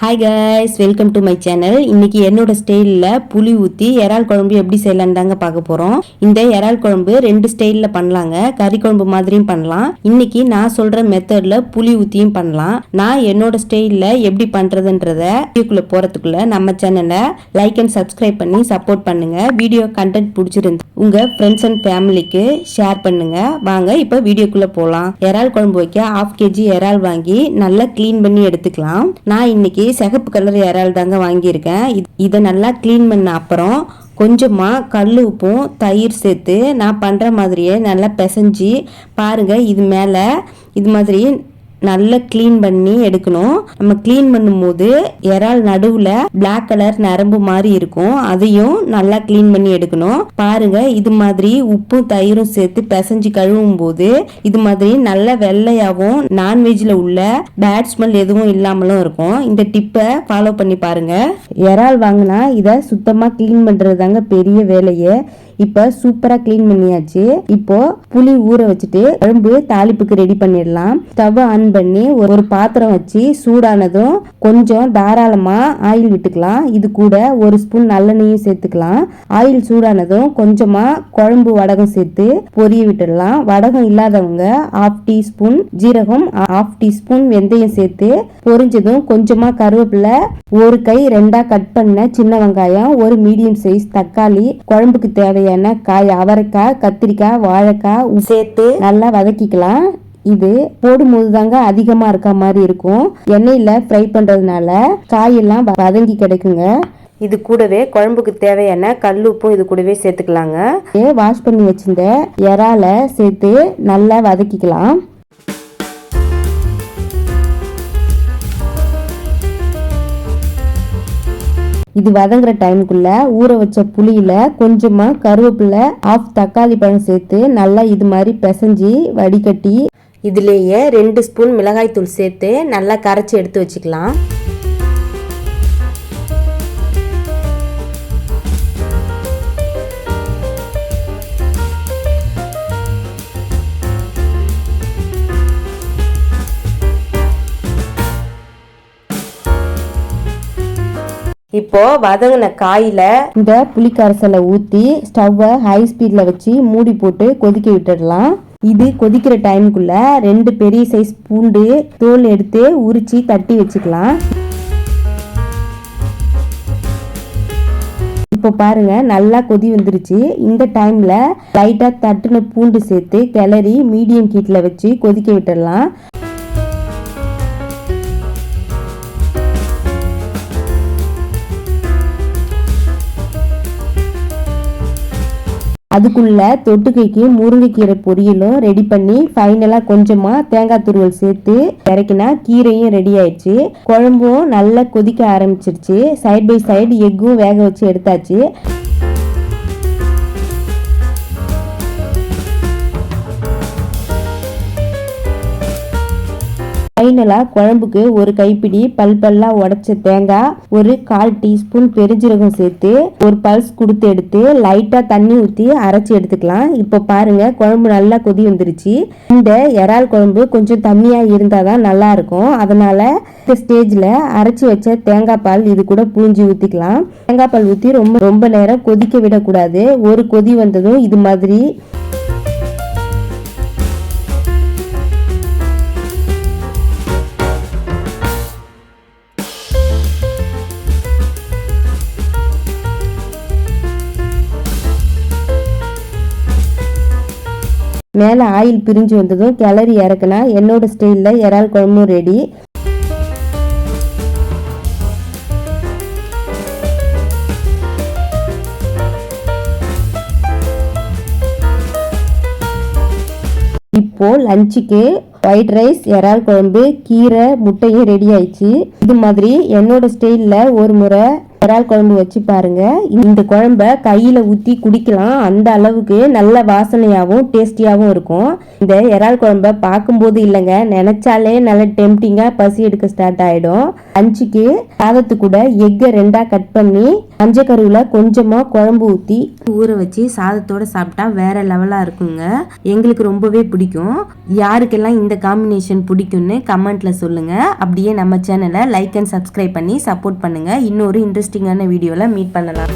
Hi guys, welcome to my channel. இன்னைக்கு என்னோட ஸ்டைலில் புளி ஊற்றி இறால் குழம்பு எப்படி செய்யலான்னு தாங்க பார்க்க போகிறோம். இந்த இறால் குழம்பு ரெண்டு ஸ்டைலில் பண்ணலாங்க. கறி குழம்பு மாதிரியும் பண்ணலாம். இன்னைக்கு நான் சொல்கிற மெத்தடில் புளி ஊற்றியும் பண்ணலாம். நான் என்னோட ஸ்டைலில் எப்படி பண்ணுறதுன்றத வீடியோக்குள்ளே போகிறதுக்குள்ள நம்ம சேனலை லைக் அண்ட் சப்ஸ்கிரைப் பண்ணி சப்போர்ட் பண்ணுங்க. வீடியோ கண்டென்ட் பிடிச்சிருந்து உங்கள் ஃப்ரெண்ட்ஸ் அண்ட் ஃபேமிலிக்கு ஷேர் பண்ணுங்க. வாங்க இப்போ வீடியோக்குள்ளே போகலாம். இறால் குழம்பு வைக்க 1/2 kg இறால் வாங்கி நல்லா க்ளீன் பண்ணி எடுத்துக்கலாம். நான் இன்னைக்கு சிகப்பு கலர் இறால் தாங்க வாங்கியிருக்கேன். இதை நல்லா க்ளீன் பண்ண அப்புறம் கொஞ்சமாக கல் உப்பும் தயிர் சேர்த்து நான் பண்ணுற மாதிரியே நல்லா பிசைஞ்சு பாருங்கள். இது மேலே இது மாதிரி நல்லா க்ளீன் பண்ணி எடுக்கணும். நம்ம க்ளீன் பண்ணும்போது இறால் நடுவில் பிளாக் கலர் நரம்பு மாதிரி இருக்கும். அதையும் நல்லா க்ளீன் பண்ணி எடுக்கணும். பாருங்க, இது மாதிரி உப்பும் தயிரும் சேர்த்து பிசைஞ்சு கழுவும் போது இது மாதிரி நல்ல வெள்ளையாகவும் நான்வெஜ்ல உள்ள பேட் ஸ்மெல் எதுவும் இல்லாமலும் இருக்கும். இந்த டிப்பை ஃபாலோ பண்ணி பாருங்க. இறால் வாங்கினா இதை சுத்தமாக க்ளீன் பண்றது தாங்க பெரிய வேலையே. இப்போ சூப்பராக க்ளீன் பண்ணியாச்சு. இப்போ புளி ஊற வச்சுட்டு குழம்பு தாளிப்புக்கு ரெடி பண்ணிடலாம். ஸ்டவ் ஆன் பண்ணி ஒரு பாத்திரம் வச்சு சூடானதும் கொஞ்சம் தாராளமா ஆயில் விட்டுக்கலாம். இது கூட 1 ஸ்பூன் நல்லெண்ணையும் சேர்த்துக்கலாம். ஆயில் சூடானதும் கொஞ்சமா குழம்பு வடகம் சேர்த்து பொரிய விட்டுடலாம். வடகம் இல்லாதவங்க 1/2 டீஸ்பூன் ஜீரகம், 1/2 டீஸ்பூன் வெந்தயம் சேர்த்து பொரிஞ்சதும் கொஞ்சமா கருவேப்பிலை, 1 கை 2ஆ கட் பண்ண சின்ன வெங்காயம், 1 மீடியம் சைஸ் தக்காளி, குழம்புக்கு தேவையான காய் அவரைக்காய், கத்திரிக்காய், வாழைக்காய் சேர்த்து நல்லா வதக்கிக்கலாம். இது போடும்போது தாங்க அதிகமா இருக்க மாதிரி இருக்கும். எண்ணெயில ஃப்ரை பண்றதுனால காயெல்லாம் வதங்கி கிடைக்குங்க. இது கூடவே குழம்புக்கு தேவையான கல்லுப்பும் இது கூடவே சேர்த்துக்கலாங்க. வாஷ் பண்ணி வச்சிருந்த இறாலை சேர்த்து நல்லா வதக்கிக்கலாம். இது வதங்குற டைமுக்குள்ள ஊற வச்ச புளியில கொஞ்சமா கருவேப்பிலை, 1/2 தக்காளி பழம் சேர்த்து நல்லா இது மாதிரி பிசைஞ்சு வடிகட்டி இதுலேயே 2 ஸ்பூன் மிளகாய் தூள் சேர்த்து நல்லா கரைச்சி எடுத்து வச்சுக்கலாம். இப்போ வதங்கின காயில இந்த புளிக்கரைசலை ஊற்றி ஸ்டவ்வை ஹை ஸ்பீட்ல வச்சு மூடி போட்டு கொதிக்க விட்டுடலாம். இது கொதிக்கிற டைமுக்குள்ள 2 பெரிய சைஸ் பூண்டு தோல் எடுத்து உரிச்சு தட்டி வச்சுக்கலாம். இப்போ பாருங்க, நல்லா கொதி வந்துருச்சு. இந்த டைம்ல லைட்டா தட்டுன பூண்டு சேர்த்து கிளறி மீடியம் ஹீட்ல வச்சு கொதிக்க விட்டுடலாம். அதுக்குள்ள தொட்டுக்கைக்கு முருங்கைக்கீரை பொரியலும் ரெடி பண்ணி ஃபைனலாக கொஞ்சமாக தேங்காய் துருவல் சேர்த்து இறக்கினா கீரையும் ரெடி ஆயிடுச்சு. குழம்பும் நல்லா கொதிக்க ஆரம்பிச்சிருச்சு. சைட் பை சைடு எக்கும் வேக வச்சு எடுத்தாச்சு. ஃபைனலாக குழம்புக்கு 1 கைப்பிடி பல்பல்லா உடைச்ச தேங்காய், 1/4 டீஸ்பூன் பெருஞ்சீரகம் சேர்த்து ஒரு பல்ஸ் கொடுத்து எடுத்து லைட்டாக தண்ணி ஊற்றி அரைச்சி எடுத்துக்கலாம். இப்போ பாருங்க, குழம்பு நல்லா கொதி வந்துருச்சு. இந்த இறால் குழம்பு கொஞ்சம் தண்ணியாக இருந்தால் தான் நல்லா இருக்கும். அதனால இந்த ஸ்டேஜில் அரைச்சி வச்ச தேங்காய் பால் இது கூட புழிஞ்சு ஊற்றிக்கலாம். தேங்காய் பால் ஊற்றி ரொம்ப நேரம் கொதிக்க விடக்கூடாது. ஒரு கொதி வந்ததும் இது மாதிரி மேலே ஆயில் பிரிஞ்சு வந்ததும் கிளறி இறக்குனா என்னோட ஸ்டைலில் இறால் குழம்பும் ரெடி. இப்போ லஞ்சுக்கு ஒயிட் ரைஸ், இறால் குழம்பு, கீரை, முட்டையும் ரெடி ஆயிடுச்சு. இது மாதிரி என்னோட ஸ்டைலில் ஒரு முறை இறால் குழம்பு வச்சு பாருங்க. இந்த குழம்ப கையில ஊத்தி குடிக்கலாம். அந்த அளவுக்கு நல்ல வாசனையாகவும் டேஸ்டியாகவும் இருக்கும். இந்த இறால் குழம்ப பார்க்கும்போது இல்லைங்க, நினைச்சாலே நல்ல டெம்டிங்கா பசி எடுக்க ஸ்டார்ட் ஆயிடும். லஞ்சுக்கு சாதத்து கூட எக்கை 2ஆ கட் பண்ணி மஞ்சக்கருவில் கொஞ்சமாக குழம்பு ஊற்றி ஊற வச்சு சாதத்தோடு சாப்பிட்டா வேற லெவலாக இருக்குங்க. எங்களுக்கு ரொம்பவே பிடிக்கும். யாருக்கெல்லாம் இந்த காம்பினேஷன் பிடிக்கும்னு கமெண்ட்ல சொல்லுங்க. அப்படியே நம்ம சேனலை லைக் அண்ட் சப்ஸ்கிரைப் பண்ணி சப்போர்ட் பண்ணுங்க. இன்னொரு இன்ட்ரெஸ்டிங்கான வீடியோவில் மீட் பண்ணலாம்.